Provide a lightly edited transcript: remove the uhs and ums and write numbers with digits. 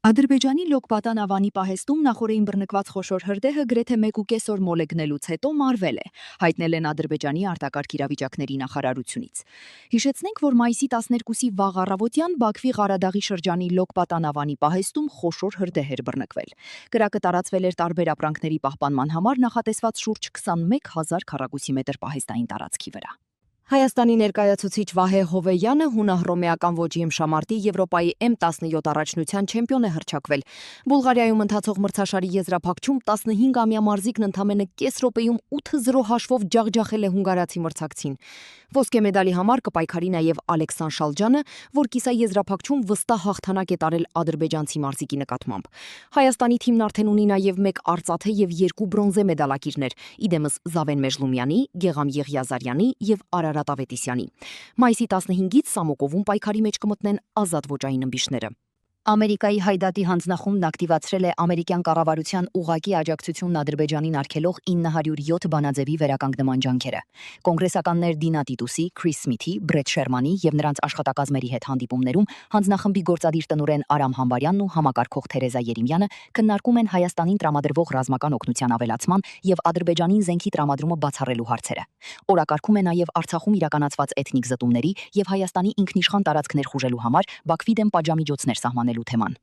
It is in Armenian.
Ադրբեջանի Լոկպատան ավանի պահեստում նախորդին բռնկված խոշոր հրդեհը գրեթե 1.5 օր մոլեգնելուց հետո մարվել է, հայտնել են Ադրբեջանի արտակարգ իրավիճակների նախարարությունից։ Հիշեցնենք, որ մայիսի 12-ի վաղ առավոտյան Բաքվի Ղարադաղի շրջանի Լոկպատան ավանի պահեստում խոշոր հրդեհ էր բռնկվել։ Կրակը տարածվել էր տարբեր ապրանքների պահպանման համար նախատեսված շուրջ 21,000 քառակուսի մետր պահեստային տարածքի վրա։ Հայաստանի ներկայացուցիչ Վահե Հովեյանը հունահռոմեական ոճի ըմբշամարտի Եվրոպայի M17 առաջնության չեմպիոն է հռչակվել։ Բուլղարիայում ընթացող մրցաշարի եզրափակչում 15-ամյա մարզիկն ընդամենը կես րոպեում 8-0 հաշվով ջախջախել է հունգարացի մրցակցին։ Ոսկե մեդալի համար կպայքարի նաև Ալեքսան Շալջանը, որ կիսաեզրափակչում վստահ հաղթանակ է տարել ադրբեջանցի մարզիկի նկատմամբ։ Հայաստանի թիմն արդեն ունի նաև 1 արծաթե եւ 2 բրոնզե մեդալակիրներ՝ իդեմս Զավեն Մեժլումյանի, Գեգամ Եղիազարյանի եւ Արարատ Ավետիսյանի։ Մայիսի 15-ից Սամոկովում պայքարի մեջ կմտնեն ազատ ոճային ըմբիշները։ Ամերիկայի հայդատի հանձնախումբն ակտիվացրել է ամերիկյան կառավարության ուղղակի աջակցությունն Ադրբեջանին արգելող 907 բանաձևի վերականգնման ջանքերը։ Կոնգրեսականներ Դինա Տիտուսի, Քրիս Սմիթի, Բրեթ Շերմանի եւ նրանց աշխատակազմերի հետ հանդիպումներում հանձնախմբի գործադիր տնօրեն Արամ Համբարյանն ու համակարգող Թերեզա Երեմյանը քննարկում են Հայաստանին տրամադրվող ռազմական օգնության ավելացման եւ Ադրբեջանին զենքի տրամադրումը բացառելու հարցերը։ Օրակարգում է նաեւ Արցախում իրականացված էթնիկ զտումների եւ Հայաստանի ինքնիշխան տարածքներ խուժելու համար Բաքվի դեմ պատժամիջոցներ սահմանելու թեման։